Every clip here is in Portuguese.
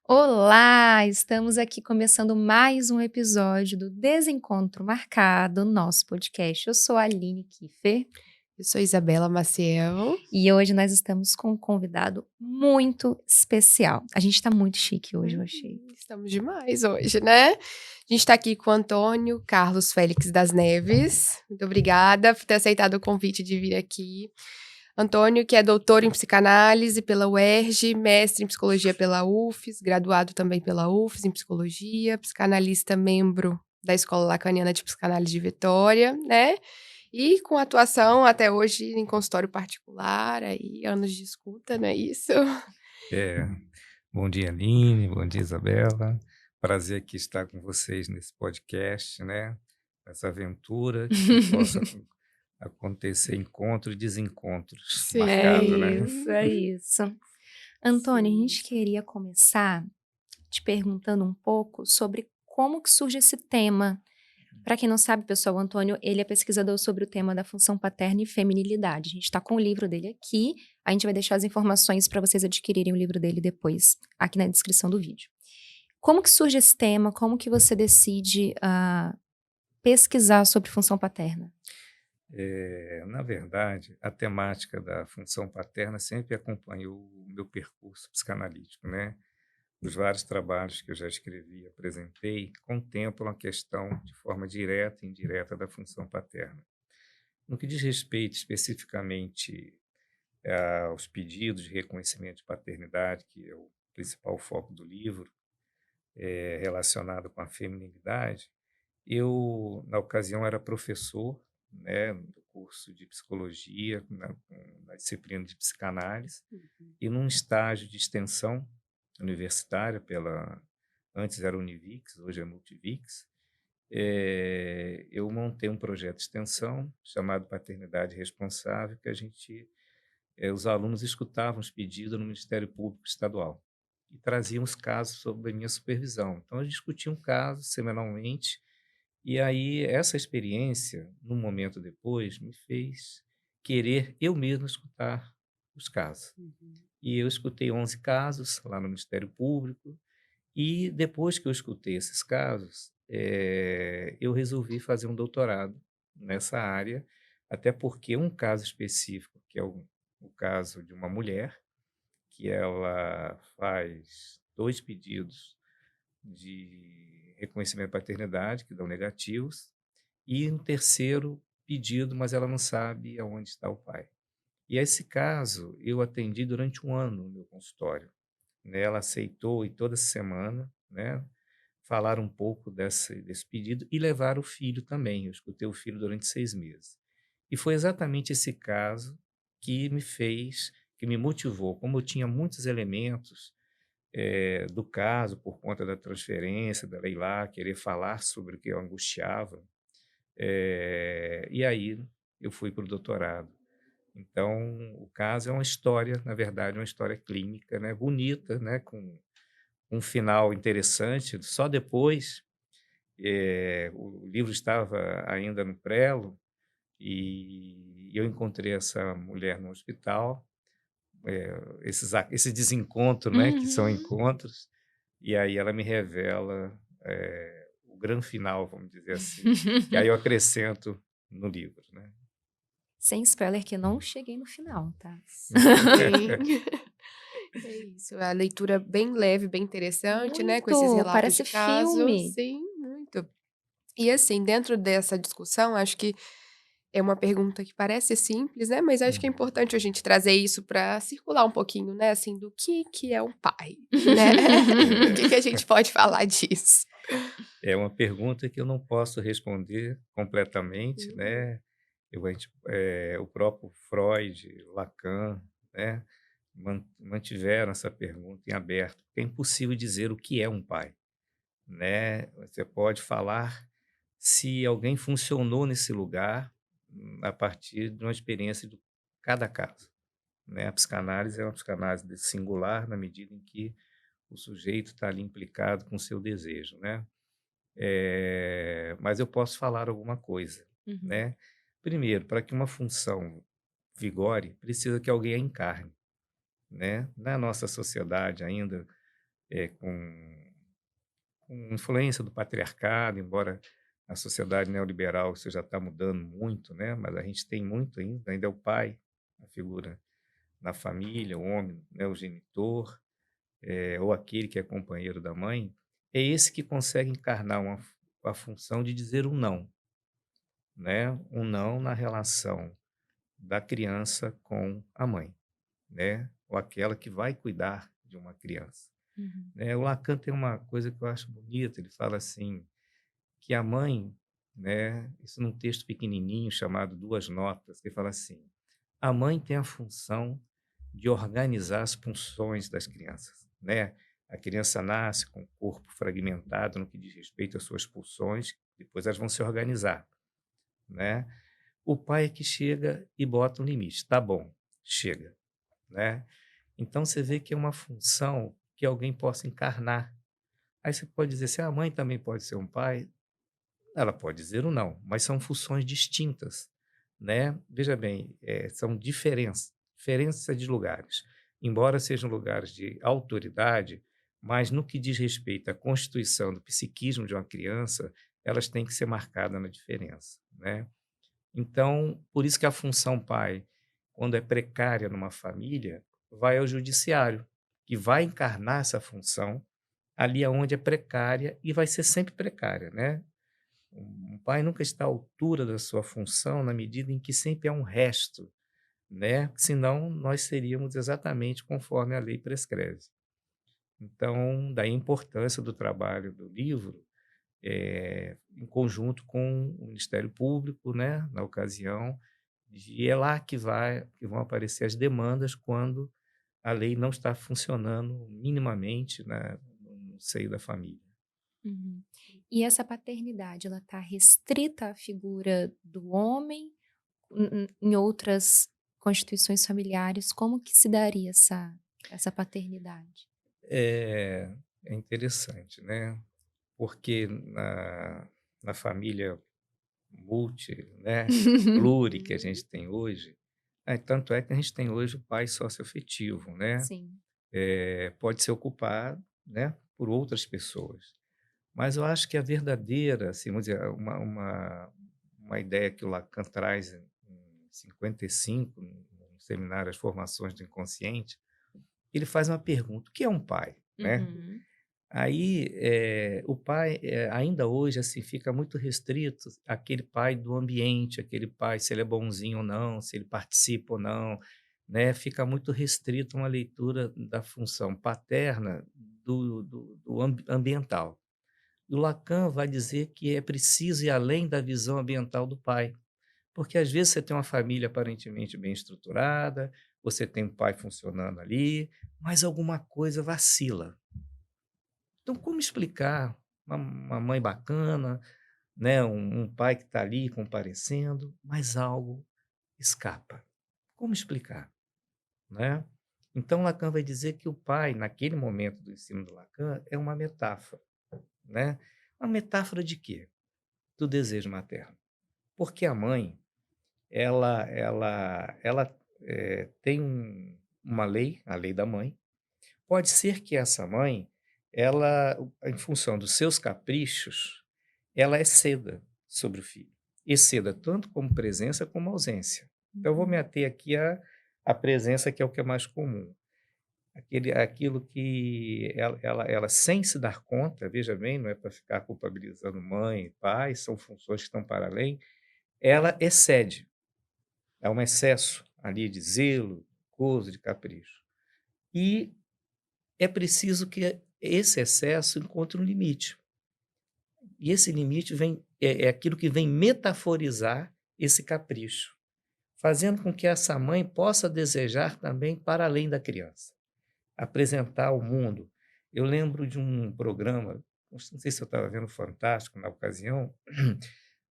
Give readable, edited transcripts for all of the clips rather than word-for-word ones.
Olá! Estamos aqui começando mais um episódio do Desencontro Marcado, nosso podcast. Eu sou a Aline Kiefer Eu sou Isabela Maciel. e hoje nós estamos com um convidado muito especial. A gente tá muito chique hoje, eu achei. Estamos demais hoje, né? A gente está aqui com o Antônio Carlos Félix das Neves. Muito obrigada por ter aceitado o convite de vir aqui. Antônio, que é doutor em psicanálise pela UERJ, mestre em psicologia pela UFES, graduado também pela UFES em psicologia, psicanalista membro da Escola Lacaniana de Psicanálise de Vitória, né? E com atuação até hoje em consultório particular, aí anos de escuta, não é isso? É, bom dia, Aline, bom dia, Isabela. Prazer aqui estar com vocês nesse podcast, né? Essa aventura que possa acontecer encontros e desencontros É marcado, né? isso, é isso. Antônio, a Sim. gente queria começar te perguntando um pouco sobre como que surge esse tema. Para quem não sabe, pessoal, o Antônio, ele é pesquisador sobre o tema da função paterna e feminilidade. A gente está com o livro dele aqui, a gente vai deixar as informações para vocês adquirirem o livro dele depois, aqui na descrição do vídeo. Como que surge esse tema? Como que você decide pesquisar sobre função paterna? Na verdade, a temática da função paterna sempre acompanhou o meu percurso psicanalítico, né? Os vários trabalhos que eu já escrevi e apresentei contemplam a questão de forma direta e indireta da função paterna. No que diz respeito especificamente aos pedidos de reconhecimento de paternidade, que é o principal foco do livro, relacionado com a feminilidade, eu, na ocasião, era professor, né, do curso de psicologia, na disciplina de psicanálise, e num estágio de extensão universitária antes era Univix, hoje é Multivix. Eu montei um projeto de extensão chamado Paternidade Responsável, que os alunos escutavam os pedidos no Ministério Público Estadual e traziam os casos sob a minha supervisão. Então, a gente discutia um caso semanalmente, e aí essa experiência, num momento depois, me fez querer eu mesmo escutar os casos. E eu escutei 11 casos lá no Ministério Público, e depois que eu escutei esses casos, eu resolvi fazer um doutorado nessa área, até porque um caso específico, que é o caso de uma mulher, que ela faz 2 pedidos de reconhecimento de paternidade, que dão negativos, e um terceiro pedido, mas ela não sabe aonde está o pai. E esse caso eu atendi durante 1 ano no meu consultório, né? Ela aceitou e toda semana, né, falar um pouco desse pedido e levar o filho também. Eu escutei o filho durante 6 meses. E foi exatamente esse caso que me motivou, como eu tinha muitos elementos do caso, por conta da transferência, da lei lá, querer falar sobre o que eu angustiava, e aí eu fui para o doutorado. Então, o caso é uma história, na verdade, uma história clínica, né, bonita, né, com um final interessante. Só depois, o livro estava ainda no prelo e eu encontrei essa mulher no hospital, esse desencontro, né, que são Uhum. encontros, e aí ela me revela o grande final, vamos dizer assim, e aí eu acrescento no livro, né? Sem spoiler que eu não cheguei no final, tá? Sim. É isso, a leitura bem leve, bem interessante, né, com esses Muito, relatos de parece caso. filme. Sim, muito. E assim, dentro dessa discussão, acho que é uma pergunta que parece simples, né, mas acho que é Uhum. importante a gente trazer isso para circular um pouquinho, né, assim, do que é um pai, né. O que a gente pode falar disso? É uma pergunta que eu não posso responder completamente, Hum, né? O próprio Freud, Lacan, né, mantiveram essa pergunta em aberto, porque é impossível dizer o que é um pai, né? Você pode falar se alguém funcionou nesse lugar a partir de uma experiência de cada caso, né? A psicanálise é uma psicanálise singular na medida em que o sujeito está ali implicado com o seu desejo, né? Mas eu posso falar alguma coisa, Uhum. né? Primeiro, para que uma função vigore, precisa que alguém a encarne, né? Na nossa sociedade ainda, com influência do patriarcado, embora a sociedade neoliberal isso já está mudando muito, né? Mas a gente tem muito ainda é o pai, a figura na família, o homem, né? O genitor, ou aquele que é companheiro da mãe, é esse que consegue encarnar a função de dizer um não, né? Um não na relação da criança com a mãe, né? Ou aquela que vai cuidar de uma criança. Uhum. O Lacan tem uma coisa que eu acho bonita, ele fala assim, que a mãe, né, isso num texto pequenininho chamado Duas Notas, que fala assim, a mãe tem a função de organizar as funções das crianças, né? A criança nasce com o corpo fragmentado no que diz respeito às suas pulsões, depois elas vão se organizar, né? O pai é que chega e bota um limite, tá bom, chega, né? Então você vê que é uma função que alguém possa encarnar. Aí você pode dizer, se a mãe também pode ser um pai, ela pode dizer o não, mas são funções distintas, né? Veja bem, são diferença de lugares. Embora sejam lugares de autoridade, mas no que diz respeito à constituição do psiquismo de uma criança, elas têm que ser marcadas na diferença, né? Então, por isso que a função pai, quando é precária numa família, vai ao judiciário, que vai encarnar essa função ali onde é precária e vai ser sempre precária, né? Um pai nunca está à altura da sua função na medida em que sempre há um resto, né? Senão nós seríamos exatamente conforme a lei prescreve. Então, daí a importância do trabalho do livro, em conjunto com o Ministério Público, né? Na ocasião, e é lá que vão aparecer as demandas quando a lei não está funcionando minimamente no seio da família. Uhum. E essa paternidade, ela está restrita à figura do homem? Em outras constituições familiares, como que se daria essa paternidade? É, é interessante, né? Porque na família multi, né, pluri que a gente tem hoje, tanto é que a gente tem hoje o pai socioafetivo, né? Sim. Pode ser ocupado, né, por outras pessoas. Mas eu acho que a verdadeira, assim, vamos dizer, uma ideia que o Lacan traz em 55, no seminário As Formações do Inconsciente, ele faz uma pergunta: o que é um pai, né? Uhum. Aí, o pai, ainda hoje, assim, fica muito restrito àquele pai do ambiente, aquele pai, se ele é bonzinho ou não, se ele participa ou não, né? Fica muito restrito uma leitura da função paterna do ambiental. E o Lacan vai dizer que é preciso ir além da visão ambiental do pai, porque às vezes você tem uma família aparentemente bem estruturada, você tem um pai funcionando ali, mas alguma coisa vacila. Então, como explicar uma mãe bacana, né, um pai que está ali comparecendo, mas algo escapa? Como explicar, né? Então, Lacan vai dizer que o pai, naquele momento do ensino do Lacan, é uma metáfora, né? Uma metáfora de quê? Do desejo materno. Porque a mãe, ela tem uma lei, a lei da mãe. Pode ser que essa mãe, ela, em função dos seus caprichos, ela exceda sobre o filho. Exceda tanto como presença como ausência. Então, eu vou me Uhum. ater aqui à presença, que é o que é mais comum. Aquilo que ela, sem se dar conta, veja bem, não é para ficar culpabilizando mãe e pai, são funções que estão para além, ela excede. Há um excesso ali de zelo, gozo, de capricho. E é preciso que esse excesso encontre um limite. E esse limite é aquilo que vem metaforizar esse capricho, fazendo com que essa mãe possa desejar também para além da criança, apresentar ao mundo. Eu lembro de um programa, não sei se eu estava vendo Fantástico na ocasião,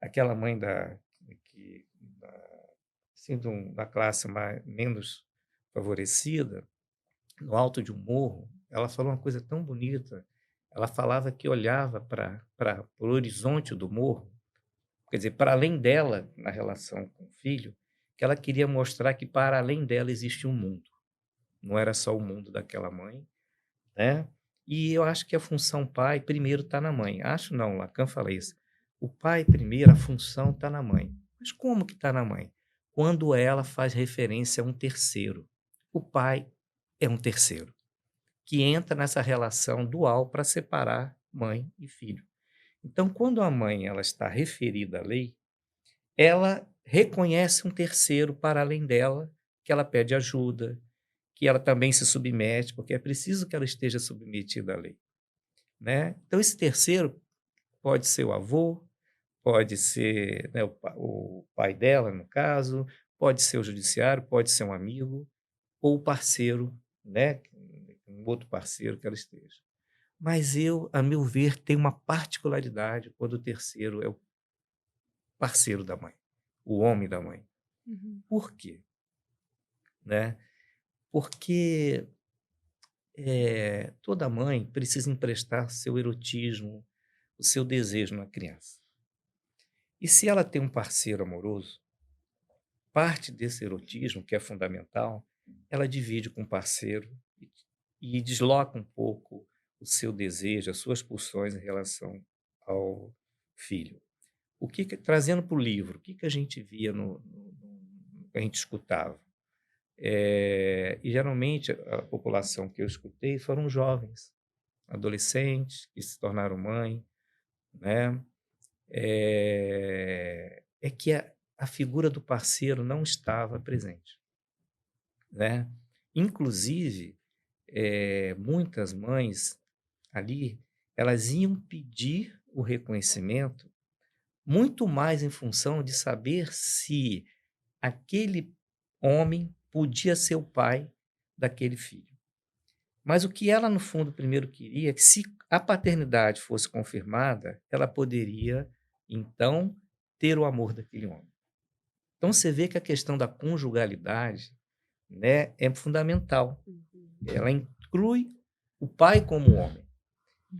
aquela mãe assim, da classe menos favorecida, no alto de um morro, ela falou uma coisa tão bonita. Ela falava que olhava para o horizonte do morro, quer dizer, para além dela, na relação com o filho, que ela queria mostrar que para além dela existe um mundo. Não era só o mundo daquela mãe, né? E eu acho que a função pai primeiro está na mãe. Acho não, Lacan fala isso. O pai primeiro, a função está na mãe. Mas como que está na mãe? Quando ela faz referência a um terceiro. O pai é um terceiro, que entra nessa relação dual para separar mãe e filho. Então, quando a mãe ela está referida à lei, ela reconhece um terceiro para além dela, que ela pede ajuda, que ela também se submete, porque é preciso que ela esteja submetida à lei, né? Então, esse terceiro pode ser o avô, pode ser, né, o pai dela, no caso, pode ser o judiciário, pode ser um amigo, ou o parceiro, né, um outro parceiro que ela esteja. Mas eu, a meu ver, tem uma particularidade quando o terceiro é o parceiro da mãe, o homem da mãe. Uhum. Por quê? Né? Porque toda mãe precisa emprestar seu erotismo, o seu desejo na criança. E se ela tem um parceiro amoroso, parte desse erotismo, que é fundamental, ela divide com o parceiro e desloca um pouco o seu desejo, as suas pulsões em relação ao filho. Trazendo para o livro, o que a gente via que a gente escutava? E geralmente a população que eu escutei foram jovens, adolescentes que se tornaram mãe, né? É que a figura do parceiro não estava presente, né? Inclusive, muitas mães ali, elas iam pedir o reconhecimento muito mais em função de saber se aquele homem podia ser o pai daquele filho. Mas o que ela, no fundo, primeiro queria é que, se a paternidade fosse confirmada, ela poderia, então, ter o amor daquele homem. Então, você vê que a questão da conjugalidade, né, é fundamental. Ela inclui o pai como homem.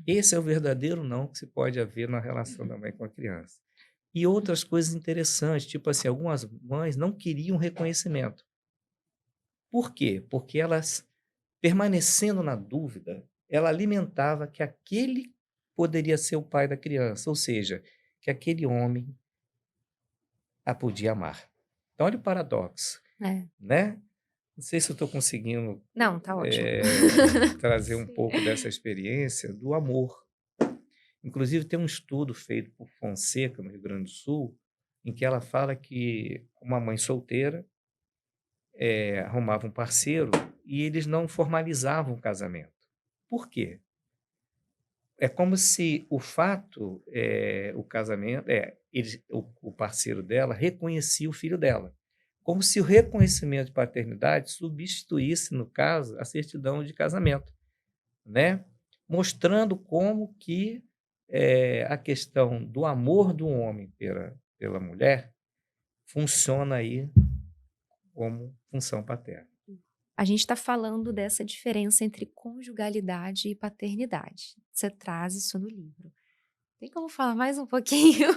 Esse é o verdadeiro não que se pode haver na relação da mãe com a criança. E outras coisas interessantes, tipo assim, algumas mães não queriam reconhecimento. Por quê? Porque elas, permanecendo na dúvida, ela alimentava que aquele poderia ser o pai da criança, ou seja, que aquele homem a podia amar. Então, olha o paradoxo, É. né? Não sei se eu estou conseguindo Não, tá ótimo. trazer um Sim. pouco dessa experiência do amor. Inclusive, tem um estudo feito por Fonseca, no Rio Grande do Sul, em que ela fala que uma mãe solteira arrumava um parceiro e eles não formalizavam o casamento. Por quê? É como se o fato, o casamento, o parceiro dela reconhecia o filho dela. Como se o reconhecimento de paternidade substituísse, no caso, a certidão de casamento, né? Mostrando como que a questão do amor do homem pela mulher funciona aí como função paterna. A gente está falando dessa diferença entre conjugalidade e paternidade. Você traz isso no livro. Tem como falar mais um pouquinho?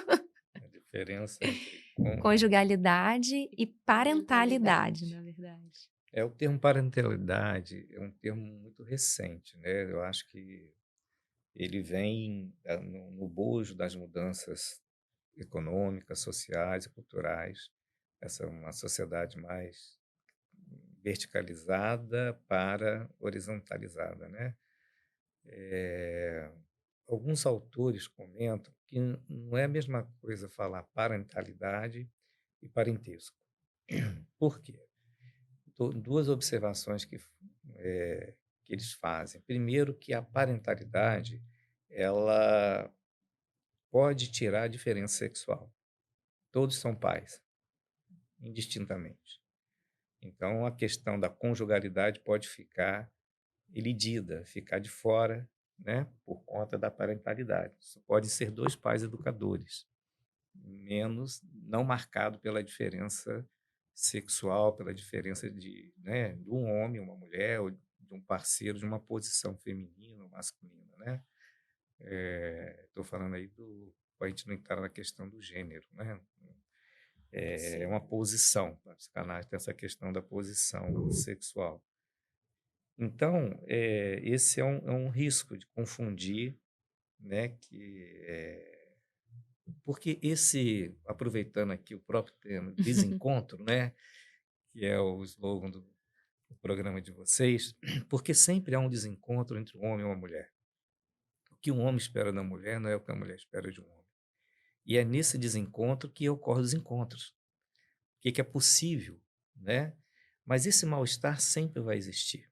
A diferença entre Conjugalidade e parentalidade, na verdade. o termo parentalidade é um termo muito recente, né? Eu acho que ele vem no bojo das mudanças econômicas, sociais e culturais. Essa é uma sociedade mais verticalizada para horizontalizada, né? Alguns autores comentam que não é a mesma coisa falar parentalidade e parentesco. Por quê? Duas observações que eles fazem. Primeiro, que a parentalidade ela pode tirar a diferença sexual. Todos são pais, indistintamente. Então, a questão da conjugalidade pode ficar elidida, ficar de fora, né, por conta da parentalidade. Podem ser dois pais educadores, menos não marcado pela diferença sexual, pela diferença de um homem, uma mulher, ou de um parceiro, de uma posição feminina ou masculina, né? Estou falando aí a gente não entrar na questão do gênero, né? É uma posição, a psicanálise tem essa questão da posição sexual. Então, esse é um risco de confundir, né, porque aproveitando aqui o próprio tema, desencontro, né, que é o slogan do programa de vocês, porque sempre há um desencontro entre um homem e uma mulher. O que um homem espera da mulher não é o que a mulher espera de um homem. E é nesse desencontro que ocorrem os encontros. O que é possível, né? Mas esse mal-estar sempre vai existir,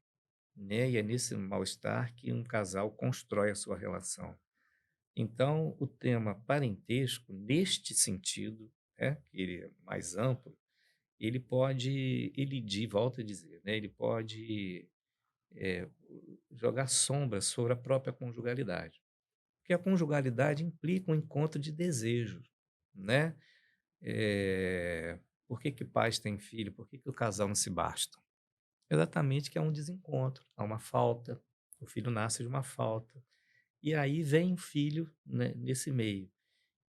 né? E é nesse mal-estar que um casal constrói a sua relação. Então, o tema parentesco, neste sentido, né, que ele é mais amplo, volta a dizer, né, ele pode eh, jogar sombra sobre a própria conjugalidade. Porque a conjugalidade implica um encontro de desejos, né? Por que que pais têm filho? Por que que o casal não se basta? Exatamente que há um desencontro, há uma falta, o filho nasce de uma falta. E aí vem o filho, né, nesse meio.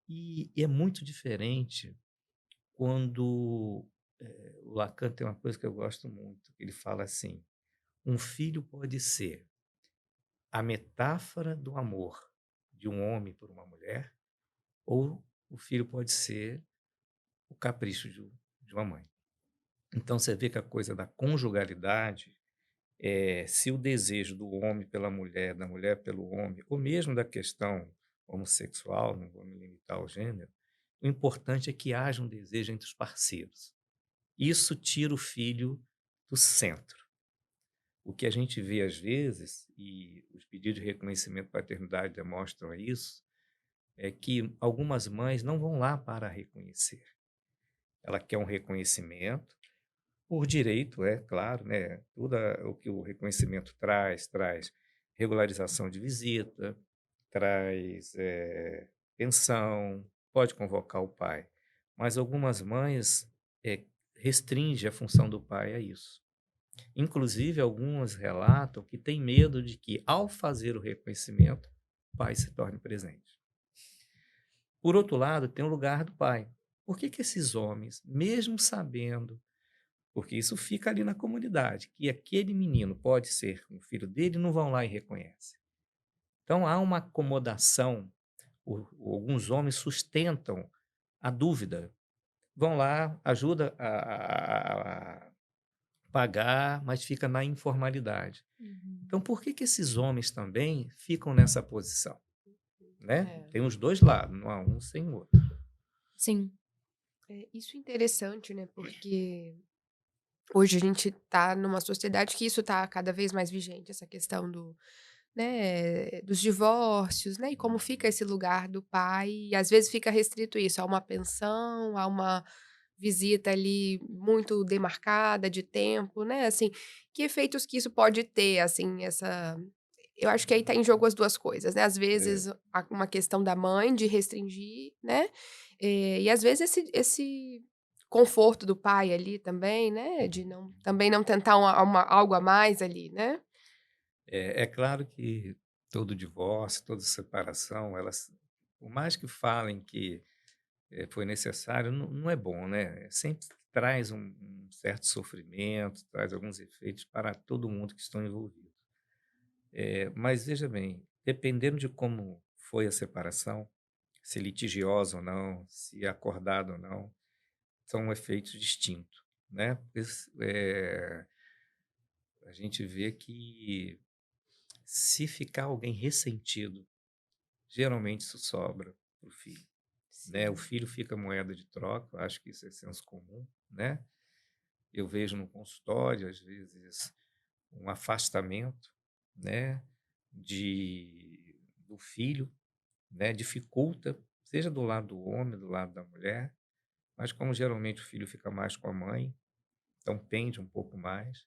E é muito diferente quando o Lacan tem uma coisa que eu gosto muito, que ele fala assim: um filho pode ser a metáfora do amor de um homem por uma mulher, ou o filho pode ser o capricho de uma mãe. Então você vê que a coisa da conjugalidade, se o desejo do homem pela mulher, da mulher pelo homem, ou mesmo da questão homossexual, não vou me limitar ao gênero, o importante é que haja um desejo entre os parceiros. Isso tira o filho do centro. O que a gente vê às vezes, e os pedidos de reconhecimento de paternidade demonstram isso, é que algumas mães não vão lá para reconhecer. Ela quer um reconhecimento, por direito, é claro, né? Tudo o que o reconhecimento traz regularização de visita, traz pensão, pode convocar o pai. Mas algumas mães restringem a função do pai a isso. Inclusive, algumas relatam que têm medo de que, ao fazer o reconhecimento, o pai se torne presente. Por outro lado, tem o lugar do pai. Por que que esses homens, mesmo sabendo, porque isso fica ali na comunidade, que aquele menino pode ser um filho dele, não vão lá e reconhecem? Então há uma acomodação, alguns homens sustentam a dúvida, vão lá, ajuda a pagar, mas fica na informalidade. Uhum. Então por que que esses homens também ficam nessa posição, né? É. Tem os dois lados, não há um sem o outro. Sim. Isso é interessante, né? Porque hoje a gente tá numa sociedade que isso tá cada vez mais vigente, essa questão dos divórcios, né? E como fica esse lugar do pai, e às vezes fica restrito isso, a uma pensão, a uma visita ali muito demarcada de tempo, né? Assim, que efeitos que isso pode ter, assim, essa. Eu acho que aí tá em jogo as duas coisas, né? Às É, vezes há uma questão da mãe de restringir, né? E às vezes esse conforto do pai ali também, né? De não também não tentar algo a mais ali, né? é claro que todo divórcio, toda separação, elas, por mais que falem que foi necessário, não é bom, né? Sempre traz um certo sofrimento, traz alguns efeitos para todo mundo que estão envolvidos. Mas veja bem, dependendo de como foi a separação, se litigiosa ou não, se acordada ou não, são efeitos distintos, né? A gente vê que se ficar alguém ressentido, geralmente isso sobra para o filho, né? O Sim. filho fica moeda de troca, eu acho que isso é senso comum, né? Eu vejo no consultório, às vezes, um afastamento, né, do filho, né, dificulta, seja do lado do homem, do lado da mulher, mas como geralmente o filho fica mais com a mãe, então pende um pouco mais.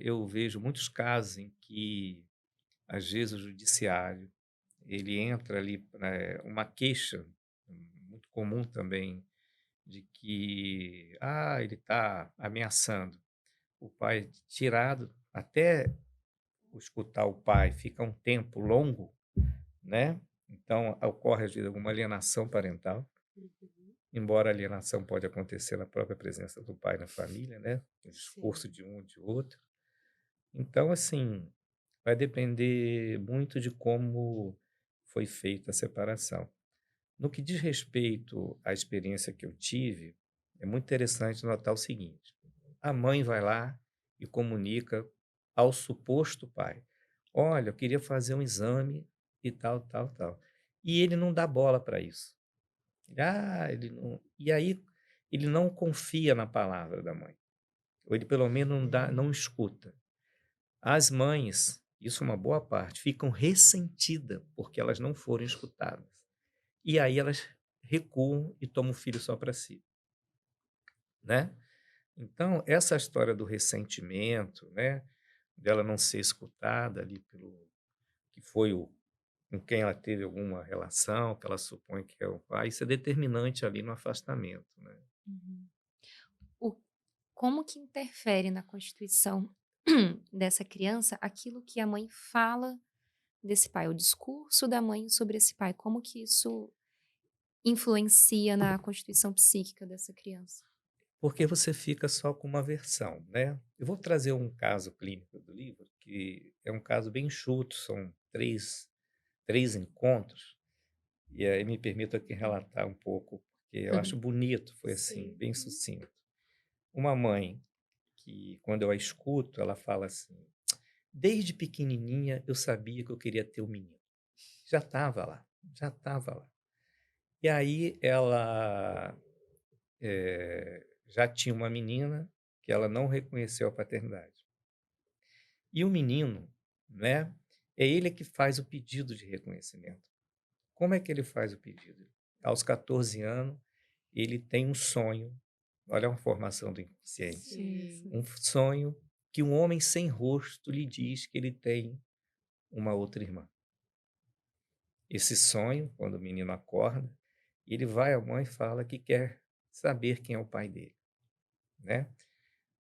Eu vejo muitos casos em que, às vezes, o judiciário, ele entra ali, uma queixa muito comum também, de que, ele está ameaçando. O pai tirado, até escutar o pai fica um tempo longo, né? Então ocorre às vezes alguma alienação parental, Uhum. embora a alienação pode acontecer na própria presença do pai na família, né? O Sim. discurso de um ou de outro. Então, assim, vai depender muito de como foi feita a separação. No que diz respeito à experiência que eu tive, é muito interessante notar o seguinte: a mãe vai lá e comunica ao suposto pai: olha, eu queria fazer um exame e tal, tal, tal. E ele não dá bola para isso. Ele não. E aí ele não confia na palavra da mãe. Ou ele pelo menos não escuta. As mães, isso é uma boa parte, ficam ressentidas porque elas não foram escutadas. E aí elas recuam e tomam o filho só para si, né? Então, essa história do ressentimento, né, dela não ser escutada ali pelo que foi o com quem ela teve alguma relação, que ela supõe que é o pai, isso é determinante ali no afastamento, né? Uhum. O como que interfere na constituição dessa criança aquilo que a mãe fala desse pai, o discurso da mãe sobre esse pai, como que isso influencia na constituição psíquica dessa criança? Porque você fica só com uma versão, né? Eu vou trazer um caso clínico do livro, que é um caso bem enxuto, são três encontros, e aí me permito aqui relatar um pouco, porque eu acho bonito, foi assim, Sim. bem sucinto. Uma mãe que, quando eu a escuto, ela fala assim: desde pequenininha eu sabia que eu queria ter um menino. Já estava lá, já estava lá. E aí ela já tinha uma menina que ela não reconheceu a paternidade. E o menino, né, é ele que faz o pedido de reconhecimento. Como é que ele faz o pedido? Aos 14 anos, ele tem um sonho, olha a formação do inconsciente, Sim, Sim. sim. um sonho que um homem sem rosto lhe diz que ele tem uma outra irmã. Esse sonho, quando o menino acorda, ele vai à mãe e fala que quer saber quem é o pai dele, né?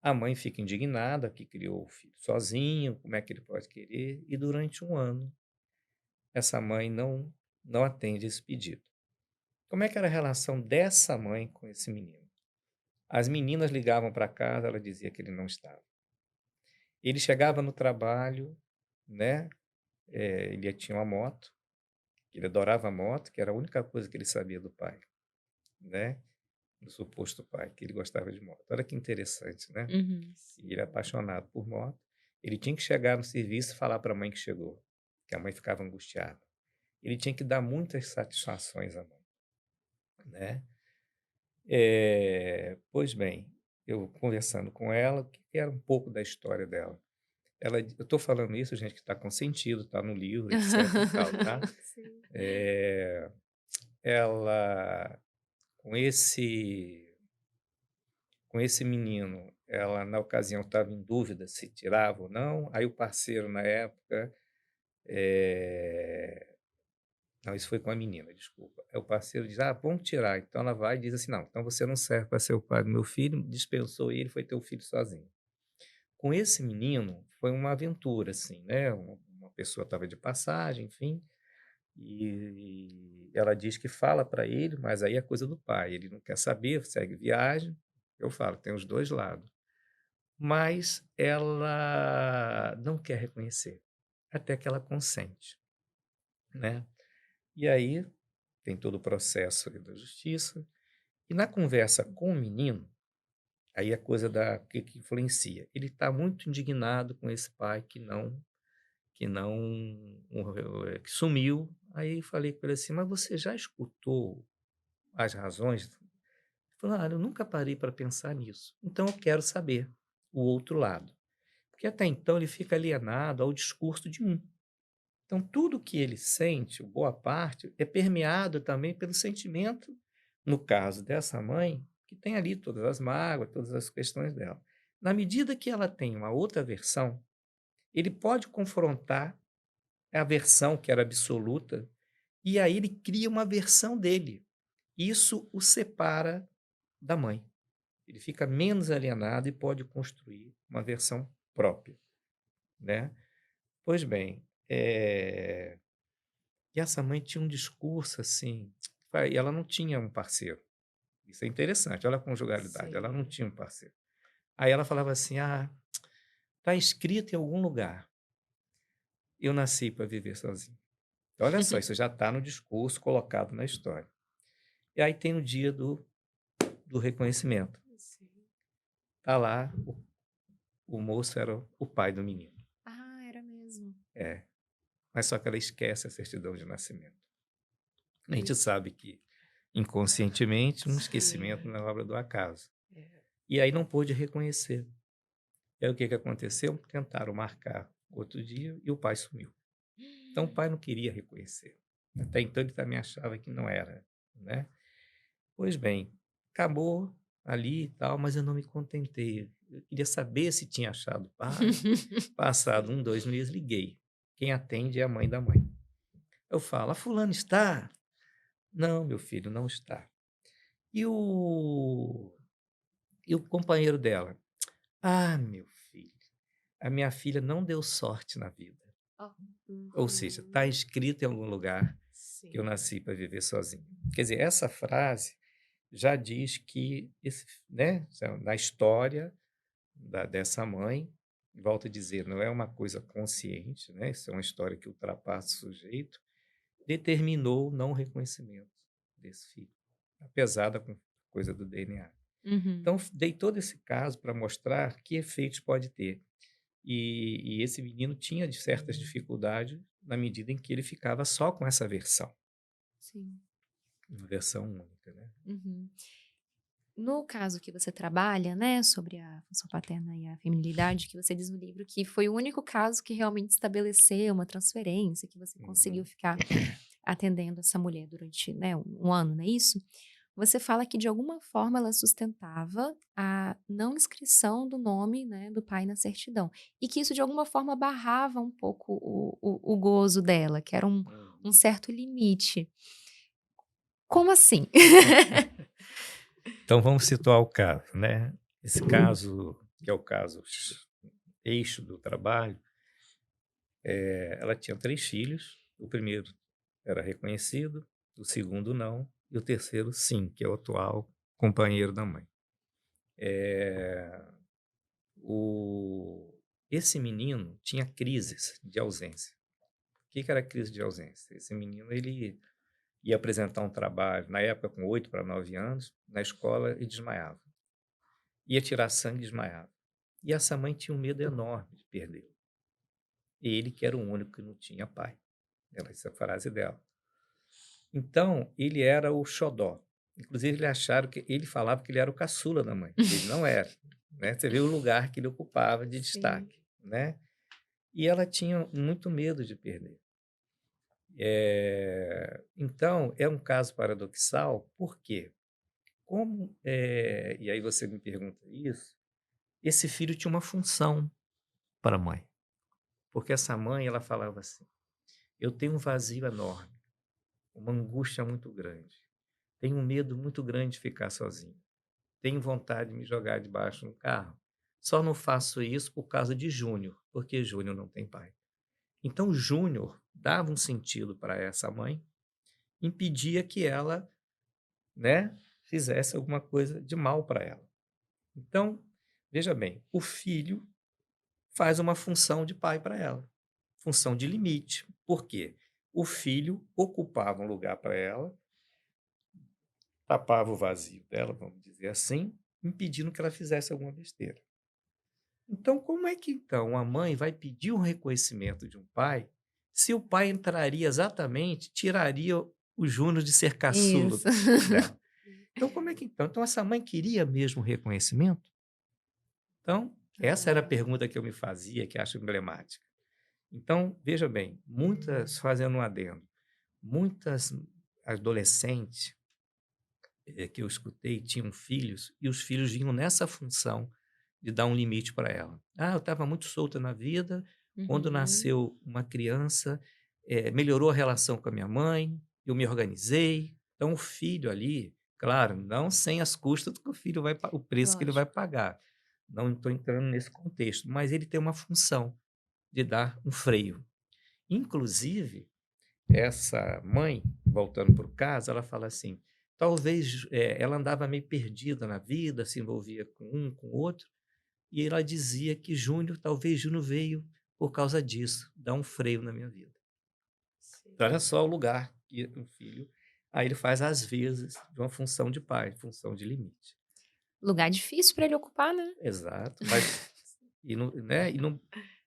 A mãe fica indignada que criou o filho sozinho, como é que ele pode querer? E durante um ano, essa mãe não atende esse pedido. Como é que era a relação dessa mãe com esse menino? As meninas ligavam para casa, ela dizia que ele não estava. Ele chegava no trabalho, né? Ele tinha uma moto, ele adorava a moto, que era a única coisa que ele sabia do pai, né? Do suposto pai, que ele gostava de moto. Olha que interessante, né? Uhum. E ele é apaixonado por moto. Ele tinha que chegar no serviço e falar para a mãe que chegou, que a mãe ficava angustiada. Ele tinha que dar muitas satisfações à mãe, né? Pois bem, eu conversando com ela, o que era um pouco da história dela. Eu estou falando isso, gente, que está com sentido, está no livro, etc e tal, tá? Sim. Eh, ela, com esse menino, ela na ocasião estava em dúvida se tirava ou não, aí o parceiro na época, eh não, isso foi com a menina, desculpa. Aí o parceiro diz: "Ah, vamos tirar". Então ela vai e diz assim: "Não, então você não serve para ser o pai do meu filho", dispensou ele, foi ter o filho sozinho. Com esse menino, foi uma aventura, assim, né, uma pessoa estava de passagem, enfim, e ela diz que fala para ele, mas aí é coisa do pai, ele não quer saber, segue viagem. Eu falo, tem os 2 lados. Mas ela não quer reconhecer, até que ela consente, né. E aí tem todo o processo ali da justiça, e na conversa com o menino, aí é coisa da que influencia. Ele está muito indignado com esse pai que sumiu. Aí falei com ele assim: "Mas você já escutou as razões?" Ele falou: "Ah, eu nunca parei para pensar nisso. Então eu quero saber o outro lado." Porque até então ele fica alienado ao discurso de um. Então tudo que ele sente, ou boa parte, é permeado também pelo sentimento, no caso dessa mãe, que tem ali todas as mágoas, todas as questões dela. Na medida que ela tem uma outra versão, ele pode confrontar a versão que era absoluta, e aí ele cria uma versão dele. Isso o separa da mãe. Ele fica menos alienado e pode construir uma versão própria, né. Pois bem, e essa mãe tinha um discurso, assim, e ela não tinha um parceiro. Isso é interessante, olha a conjugalidade, ela não Sim. tinha um parceiro. Aí ela falava assim: "Ah, está escrito em algum lugar, eu nasci para viver sozinho. Olha só, isso já está no discurso colocado na história. E aí tem o dia do reconhecimento. Sim. Está lá, o moço era o pai do menino. Ah, era mesmo. É, mas só que ela esquece a certidão de nascimento. A gente Sim. sabe que, inconscientemente, um Sim. esquecimento não é obra do acaso. É. E aí não pôde reconhecer. E aí o que aconteceu? Tentaram marcar outro dia e o pai sumiu. Então o pai não queria reconhecer. Até então ele também achava que não era, né? Pois bem, acabou ali e tal, mas eu não me contentei. Eu queria saber se tinha achado o pai. Passado 2 meses, liguei. Quem atende é a mãe da mãe. Eu falo, a fulana está? Não, meu filho, não está. E o companheiro dela? Ah, meu filho, a minha filha não deu sorte na vida. Ó. Ou seja, está Uhum. escrito em algum lugar que eu Sim. nasci para viver sozinho. Quer dizer, essa frase já diz que, né, na história dessa mãe, volto a dizer, não é uma coisa consciente, né, isso é uma história que ultrapassa o sujeito, determinou o não reconhecimento desse filho, apesar da coisa do DNA. Uhum. Então, dei todo esse caso para mostrar que efeitos pode ter. E esse menino tinha de certas dificuldades na medida em que ele ficava só com essa versão, Sim. uma versão única, né? Uhum. No caso que você trabalha, né, sobre a função paterna e a feminilidade, que você diz no livro que foi o único caso que realmente estabeleceu uma transferência, que você conseguiu Uhum. ficar atendendo essa mulher durante, né, um ano, não é isso? Você fala que de alguma forma ela sustentava a não inscrição do nome, né, do pai na certidão. E que isso de alguma forma barrava um pouco o gozo dela, que era um Uhum. certo limite. Como assim? Então vamos situar o caso, né? Esse caso, que é o caso eixo do trabalho, ela tinha 3 filhos. O primeiro era reconhecido, o segundo não, e o terceiro sim, que é o atual companheiro da mãe. Eh, esse menino tinha crises de ausência. O que era crise de ausência? Esse menino ele ia apresentar um trabalho, na época com 8 para 9 anos, na escola e desmaiava. Ia tirar sangue e desmaiava. E essa mãe tinha um medo enorme de perdê-lo. Ele que era o único que não tinha pai. Essa é a frase dela. Então, ele era o xodó. Inclusive, ele falava que ele era o caçula da mãe. Ele não era, né? Você vê o lugar que ele ocupava de Sim. destaque, né? E ela tinha muito medo de perder. Então, é um caso paradoxal, por quê? E aí você me pergunta isso, esse filho tinha uma função para a mãe, porque essa mãe, ela falava assim, eu tenho um vazio enorme, uma angústia muito grande, tenho um medo muito grande de ficar sozinho, tenho vontade de me jogar debaixo de um carro, só não faço isso por causa de Júnior, porque Júnior não tem pai. Então, Júnior dava um sentido para essa mãe, impedia que ela, né, fizesse alguma coisa de mal para ela. Então, veja bem, o filho faz uma função de pai para ela, função de limite. Por quê? O filho ocupava um lugar para ela, tapava o vazio dela, vamos dizer assim, impedindo que ela fizesse alguma besteira. Então, como é que então a mãe vai pedir um reconhecimento de um pai se o pai entraria exatamente, tiraria o Júnior de ser caçula Isso. dela? Então, como é que então? Então, essa mãe queria mesmo reconhecimento? Então, essa era a Ah, pergunta que eu me fazia, que acho emblemática. Então, veja bem, muitas, fazendo um adendo, muitas adolescentes que eu escutei tinham filhos e os filhos vinham nessa função de dar um limite para ela. Ah, eu estava muito solta na vida, quando Uhum. nasceu uma criança, melhorou a relação com a minha mãe, eu me organizei. Então, o filho ali, claro, não sem as custas do que o filho vai, o preço que ele vai Lógico. pagar. Não estou entrando nesse contexto, mas ele tem uma função de dar um freio. Inclusive, essa mãe, voltando para o caso, ela fala assim, talvez ela andava meio perdida na vida, se envolvia com um, com o outro, E ela dizia que talvez Júnior veio por causa disso, dar um freio na minha vida. Então, olha só o lugar que um filho, aí ele faz às vezes de uma função de pai, função de limite. Lugar difícil para ele ocupar, né? Exato, mas e não, né,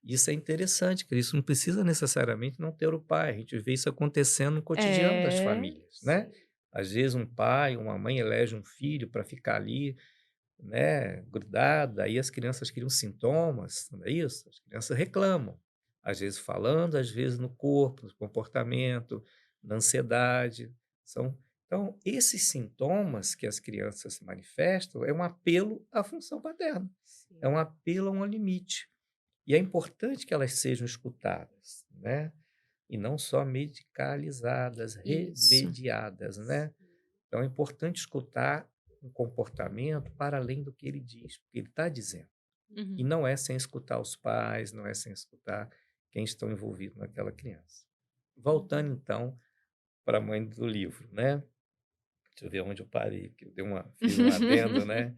isso é interessante, que isso não precisa necessariamente não ter o pai. A gente vê isso acontecendo no cotidiano das famílias, né? Às vezes um pai, uma mãe elege um filho para ficar ali, né, grudado, aí as crianças criam sintomas, não é isso? As crianças reclamam, às vezes falando, às vezes no corpo, no comportamento, na ansiedade. Então, esses sintomas que as crianças manifestam é um apelo à função paterna, é um apelo a um limite. E é importante que elas sejam escutadas, né? E não só medicalizadas, Isso. remediadas, né? Então, é importante escutar um comportamento para além do que ele diz, o que ele está dizendo. Uhum. E não é sem escutar os pais, não é sem escutar quem estão envolvidos naquela criança. Voltando, então, para a mãe do livro, né? Deixa eu ver onde eu parei, que fiz um adendo, né?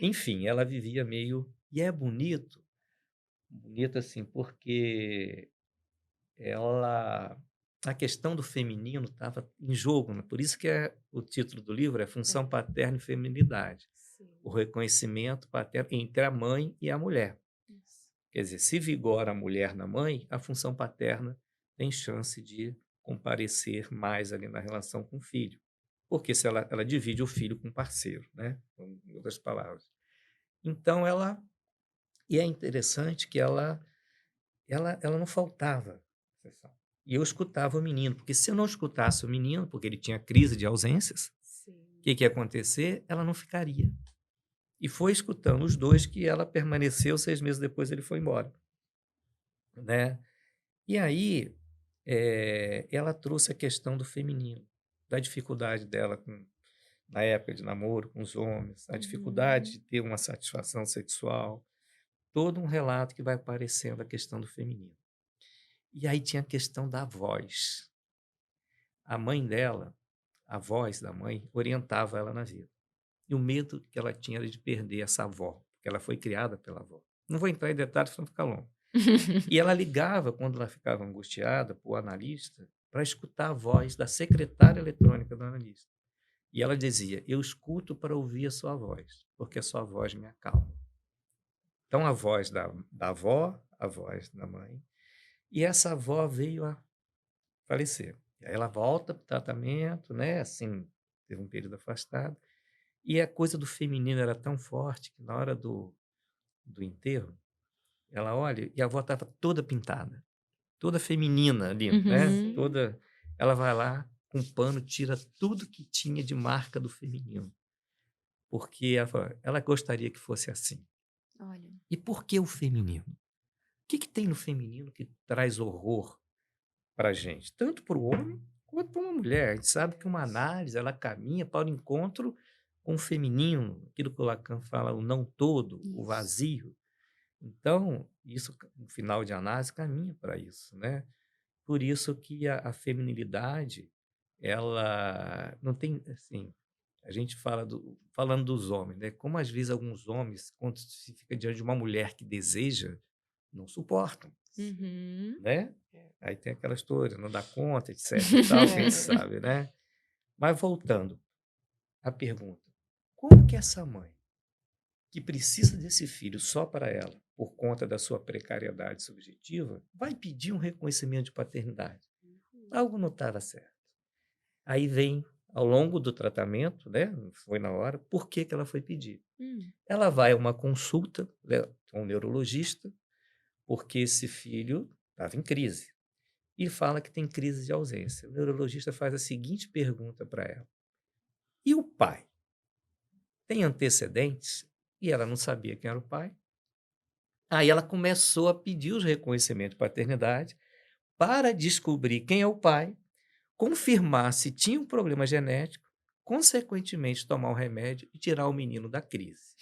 Enfim, ela vivia meio... E é bonito assim, porque a questão do feminino estava em jogo, né? Por isso que o título do livro é Função Paterna e Feminilidade. O reconhecimento paterno entre a mãe e a mulher. Quer dizer, se vigora a mulher na mãe, a função paterna tem chance de comparecer mais ali na relação com o filho. Porque se ela divide o filho com o parceiro, né? Em outras palavras. Então, e é interessante que ela não faltava sessão. E eu escutava o menino, porque se eu não escutasse o menino, porque ele tinha crise de ausências, o que ia acontecer? Ela não ficaria. E foi escutando os dois que ela permaneceu, 6 meses depois ele foi embora. Né? E aí, ela trouxe a questão do feminino, da dificuldade dela na época de namoro com os homens, a dificuldade de ter uma satisfação sexual, todo um relato que vai aparecendo a questão do feminino. E aí tinha a questão da voz. A mãe dela, a voz da mãe, orientava ela na vida. E o medo que ela tinha era de perder essa avó, porque ela foi criada pela avó. Não vou entrar em detalhes, senão fica longo. E ela ligava, quando ela ficava angustiada, para o analista, para escutar a voz da secretária eletrônica do analista. E ela dizia, eu escuto para ouvir a sua voz, porque a sua voz me acalma. Então, a voz da avó, a voz da mãe, e essa avó veio a falecer. E aí ela volta para o tratamento, né? Assim, teve um período afastado. E a coisa do feminino era tão forte que na hora do enterro, ela olha e a avó estava toda pintada, toda feminina ali, né? Ela vai lá com um pano, tira tudo que tinha de marca do feminino. Porque ela gostaria que fosse assim. Olha. E por que o feminino? O que tem no feminino que traz horror para a gente? Tanto para o homem quanto para uma mulher. A gente sabe que uma análise, ela caminha para o encontro com o feminino, aquilo que o Lacan fala, o não todo, o vazio. Então, isso, no final de análise, caminha para isso, né? Por isso que a feminilidade, ela não tem, assim, a gente falando dos homens, né? Como às vezes alguns homens, quando se fica diante de uma mulher que deseja, não suportam, né? Aí tem aquela história, não dá conta, etc e tal, que a gente sabe, né? Mas voltando à pergunta, como que essa mãe, que precisa desse filho só para ela, por conta da sua precariedade subjetiva, vai pedir um reconhecimento de paternidade? Algo não estava certo. Aí vem, ao longo do tratamento, né, não foi na hora, por que ela foi pedir? Ela vai a uma consulta, né, com um neurologista, porque esse filho estava em crise. E fala que tem crise de ausência. O neurologista faz a seguinte pergunta para ela. E o pai? Tem antecedentes? E ela não sabia quem era o pai. Aí ela começou a pedir os reconhecimentos de paternidade para descobrir quem é o pai, confirmar se tinha um problema genético, consequentemente tomar o remédio e tirar o menino da crise.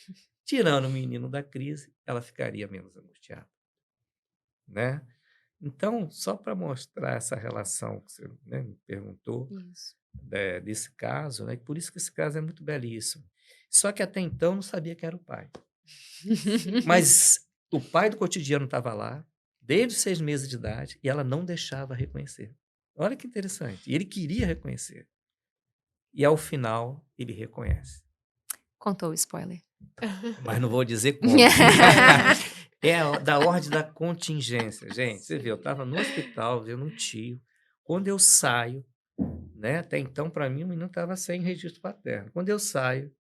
Tirando o menino da crise, ela ficaria menos angustiada, né? Então, só para mostrar essa relação que você, né, me perguntou, desse caso, né? E por isso que esse caso é muito belíssimo. Só que até então não sabia quem era o pai. Mas o pai do cotidiano estava lá, desde os 6 meses de idade, e ela não deixava reconhecer. Olha que interessante. E ele queria reconhecer. E ao final, ele reconhece. Contou o spoiler. Mas não vou dizer como. Da ordem da contingência. Gente, você vê, eu estava no hospital vendo um tio. Quando eu saio, né? Até então, para mim, o menino estava sem registro paterno. Quando eu saio,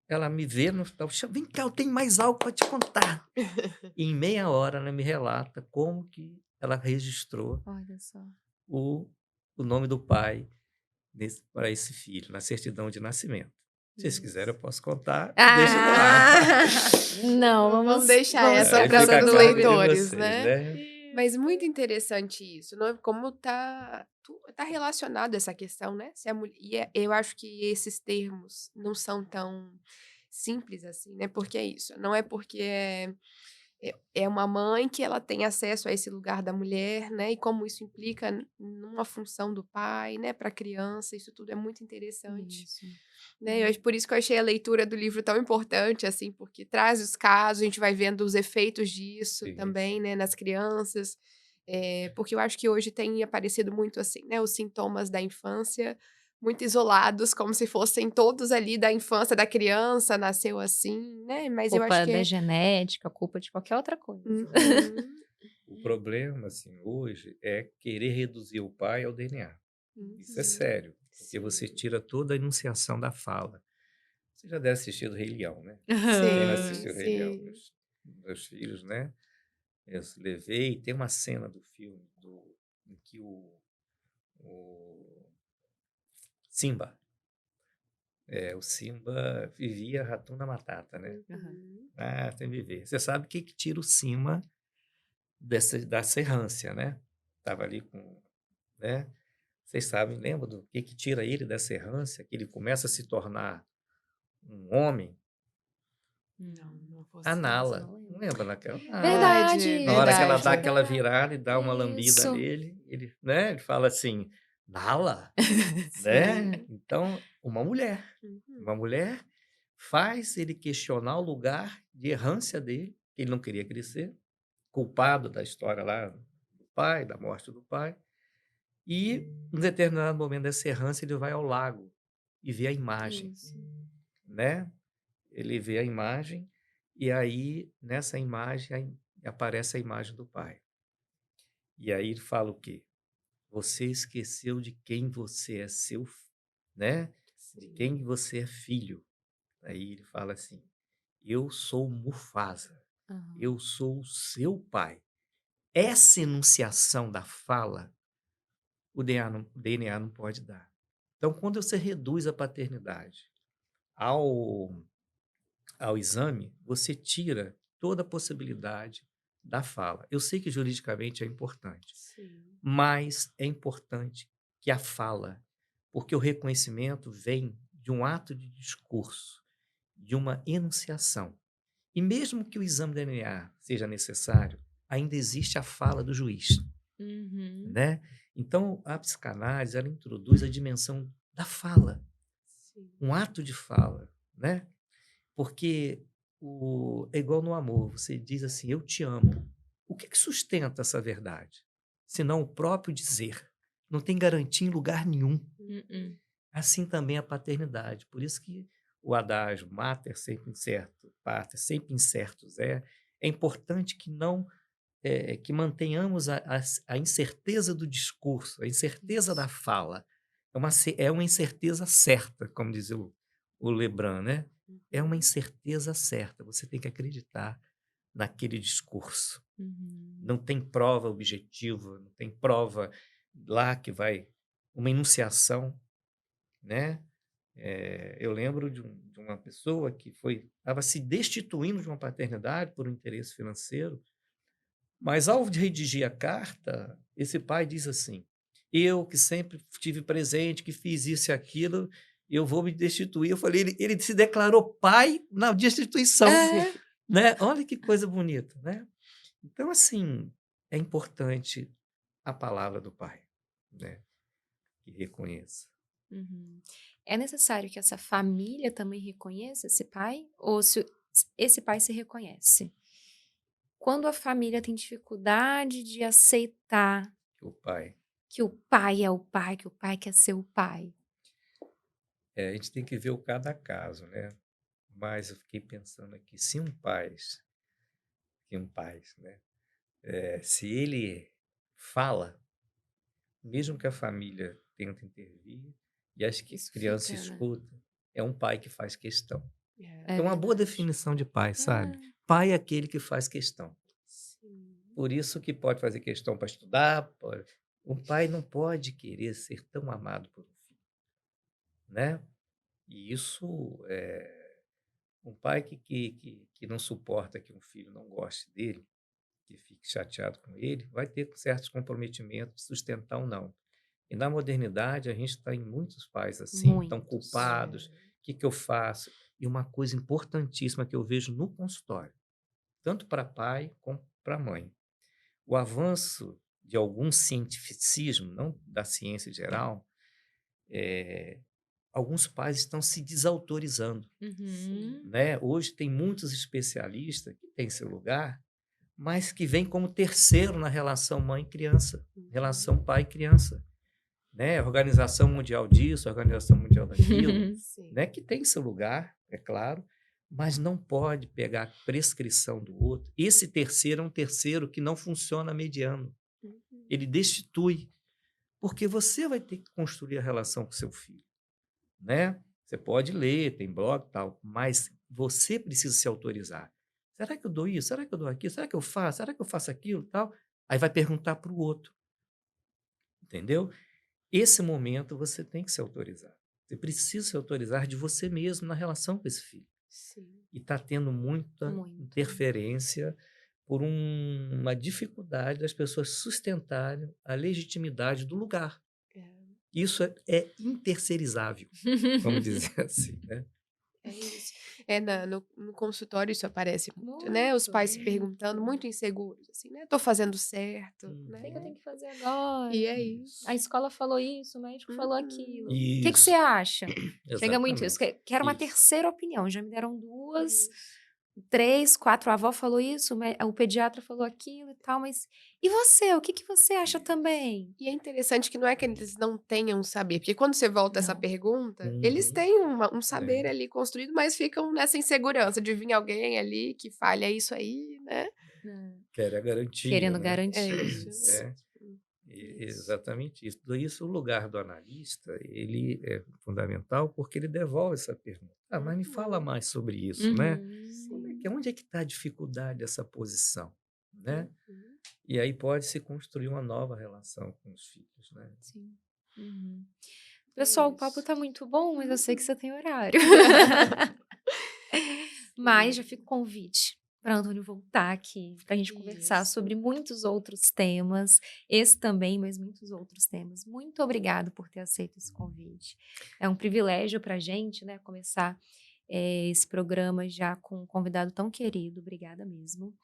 ela me vê no hospital. Vem cá, eu tenho mais algo para te contar. E em meia hora, ela me relata como que ela registrou Olha só. o nome do pai para esse filho, na certidão de nascimento. Se vocês quiserem, eu posso contar. Deixa no ar. Não, Vamos deixar essa Aí para fica a os cargo de leitores, vocês, né? Mas muito interessante isso, não é? Como tá relacionado essa questão, né? Se a eu acho que esses termos não são tão simples assim, né? Porque é isso, não é porque é uma mãe que ela tem acesso a esse lugar da mulher, né? E como isso implica numa função do pai, né? Para a criança, isso tudo é muito interessante. Isso. Né? Por isso que eu achei a leitura do livro tão importante, assim, porque traz os casos, a gente vai vendo os efeitos disso Sim, também, né, nas crianças, porque eu acho que hoje tem aparecido muito assim, né, os sintomas da infância muito isolados, como se fossem todos ali da infância da criança, nasceu assim, né, mas eu acho Culpa que da genética, culpa de qualquer outra coisa. Uhum. O problema, assim, hoje é querer reduzir o pai ao DNA. Isso é sério, porque você tira toda a enunciação da fala. Você já deve assistir o Rei Leão, né? Quem não assistiu o Rei Leão? Meus filhos, né? Eu levei, tem uma cena do filme em que o Simba, o Simba vivia Hakuna Matata, né? Uhum. Ah, tem que viver. Você sabe o que tira o Simba dessa errância, né? Tava ali com, né? Vocês sabem, lembra do que tira ele dessa errância, que ele começa a se tornar um homem? Não vou A ser. Nala. não lembro. Não lembra naquela? Verdade, Na hora que ela dá verdade. aquela virada e dá uma lambida Isso. nele, né? Ele fala assim, Nala, né? Então, uma mulher. Uhum. Uma mulher faz ele questionar o lugar de errância dele, que ele não queria crescer, culpado da história lá do pai, da morte do pai. E, em determinado momento dessa errância, ele vai ao lago e vê a imagem, Isso. né? Ele vê a imagem e aí, nessa imagem, aparece a imagem do pai. E aí ele fala o quê? Você esqueceu de quem você é né? De quem você é filho. Aí ele fala assim, eu sou Mufasa, eu sou o seu pai. Essa enunciação da fala, o DNA não pode dar. Então, quando você reduz a paternidade ao exame, você tira toda a possibilidade da fala. Eu sei que juridicamente é importante, mas é importante que a fala, porque o reconhecimento vem de um ato de discurso, de uma enunciação. E mesmo que o exame de DNA seja necessário, ainda existe a fala do juiz, né? Então, a psicanálise, ela introduz a dimensão da fala, um ato de fala, né? Porque é igual no amor, você diz assim, eu te amo. O que sustenta essa verdade? Senão o próprio dizer. Não tem garantia em lugar nenhum. Assim também a paternidade. Por isso que o adágio mater sempre incerto, pater sempre incertos é importante que não que mantenhamos a incerteza do discurso, a incerteza da fala. É uma incerteza certa, como diz o Lebrun, né? É uma incerteza certa. Você tem que acreditar naquele discurso. Não tem prova objetiva, não tem prova lá que vai... Uma enunciação, né? Eu lembro de uma pessoa que estava se destituindo de uma paternidade por um interesse financeiro, mas ao redigir a carta, esse pai diz assim, eu que sempre estive presente, que fiz isso e aquilo, eu vou me destituir. Eu falei, ele se declarou pai na destituição, né? Olha que coisa bonita, né? Então, assim, é importante a palavra do pai, né? Que reconheça. Uhum. É necessário que essa família também reconheça esse pai? Ou se esse pai se reconhece? Quando a família tem dificuldade de aceitar O pai. que o pai é o pai, que o pai quer ser o pai. A gente tem que ver o cada caso, né? Mas eu fiquei pensando aqui, se um pai, né? Se ele fala, mesmo que a família tente intervir, e as Isso crianças fica, né? escutam, é um pai que faz questão. É. É É uma boa verdade. definição de pai, sabe? Ah, Pai é aquele que faz questão. Sim. Por isso que pode fazer questão para estudar. Um pai não pode querer ser tão amado por um filho, né? E isso um pai que não suporta que um filho não goste dele, que fique chateado com ele, vai ter certos comprometimentos de sustentar ou não. E na modernidade, a gente está em muitos pais assim, estão muitos. culpados. O que, que eu faço? E uma coisa importantíssima que eu vejo no consultório, tanto para pai como para mãe. O avanço de algum cientificismo, não da ciência geral, alguns pais estão se desautorizando, Uhum. né? Hoje tem muitos especialistas que têm seu lugar, mas que vêm como terceiro na relação mãe-criança, relação pai-criança, né? A Organização Mundial disso, a Organização Mundial daquilo, Sim. né? Que tem seu lugar, é claro, mas não pode pegar a prescrição do outro. Esse terceiro é um terceiro que não funciona mediano. Uhum. Ele destitui, porque você vai ter que construir a relação com seu filho, né? Você pode ler, tem blog e tal, mas você precisa se autorizar. Será que eu dou isso? Será que eu dou aquilo? Será que eu faço? Será que eu faço aquilo? Tal? Aí vai perguntar para o outro, entendeu? Esse momento você tem que se autorizar. Você precisa se autorizar de você mesmo na relação com esse filho. Sim. E está tendo muita Muito. interferência por uma dificuldade das pessoas sustentarem a legitimidade do lugar. É. Isso é interceirizável, vamos dizer assim, né? É isso. No consultório isso aparece muito, né? Os Muito. pais se perguntando, muito inseguros, assim, né? Tô fazendo certo, O que eu né? tenho que fazer agora? E é isso. A escola falou isso, o médico falou Uhum. aquilo. O que você Isso, acha? Chega muito isso. exatamente. Quero uma Isso. terceira opinião. Já me deram duas, Isso. 3, 4. A avó falou isso, o pediatra falou aquilo e tal, mas e você? O que você acha também? E é interessante que não é que eles não tenham saber, porque quando você volta essa Não. pergunta, eles Uhum. têm um saber É. ali construído, mas ficam nessa insegurança de vir alguém ali que falha isso aí, né? Quer a garantia, Querendo né? É garantir. isso. É, exatamente isso. Por isso, o lugar do analista, ele é fundamental porque ele devolve essa pergunta. Ah, mas me fala mais sobre isso, né? Uhum. Onde é que está a dificuldade dessa posição, né? Uhum. E aí pode se construir uma nova relação com os filhos, né? Sim. Uhum. Pessoal, o papo isso. tá muito bom, mas eu sei que você tem horário. Mas já fica o convite para Antônio voltar aqui, para a gente conversar Isso. sobre muitos outros temas, esse também, mas muitos outros temas. Muito obrigado por ter aceito esse convite. É um privilégio para a gente, né, começar esse programa já com um convidado tão querido. Obrigada mesmo.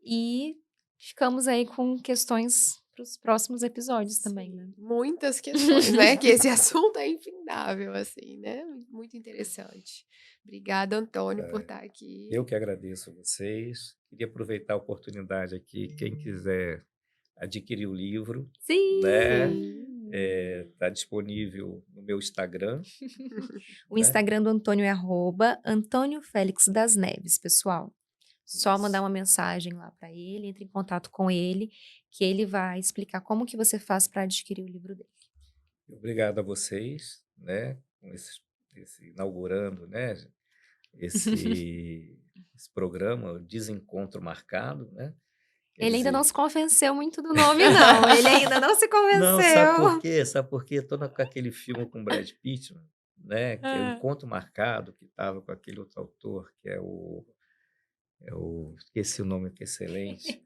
E ficamos aí com questões para os próximos episódios também, né? Muitas questões, né? Que esse assunto é infindável, assim, né? Muito interessante. Obrigada, Antônio, por estar aqui. Eu que agradeço a vocês. Queria aproveitar a oportunidade aqui, quem quiser adquirir o livro, Sim! né? Sim. Está disponível no meu Instagram. O Instagram do Antônio é @Antônio Félix das Neves, pessoal. Só mandar uma mensagem lá para ele, entre em contato com ele, que ele vai explicar como que você faz para adquirir o livro dele. Obrigado a vocês, né? Com inaugurando, né? Esse programa, o Desencontro Marcado, né? Quer Ele ainda não dizer, se convenceu muito do nome, não. Ele ainda não se não, sabe por convenceu. quê? Sabe por quê? Tô com aquele filme com Brad Pitt, né? Que é o Encontro Marcado, que estava com aquele outro autor, que esqueci o nome, que é excelente.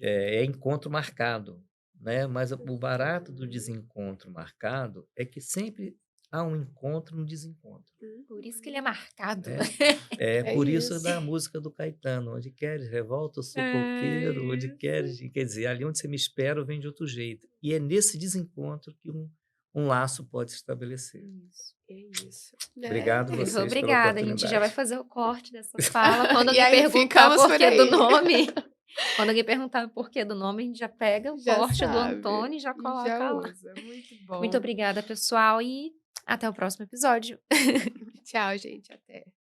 É Encontro Marcado, né? Mas o barato do desencontro marcado é que sempre há um encontro no desencontro, Por isso que ele é marcado. né? É É por isso isso. da música do Caetano, onde queres revolta, eu sou coqueiro, onde isso. queres, quer dizer, ali onde você me espera, vem de outro jeito. E é nesse desencontro que um um laço pode se estabelecer. Isso, é isso. Né? Obrigado Muito vocês pela obrigada. A gente já vai oportunidade. fazer o corte dessa fala. Quando E alguém aí perguntar ficamos por por porquê do aí. nome, quando alguém perguntar o porquê do nome, a gente já pega o Já corte do sabe. Antônio e já E coloca já lá. usa. Muito bom. Muito obrigada, pessoal, e até o próximo episódio. Tchau, gente. Até.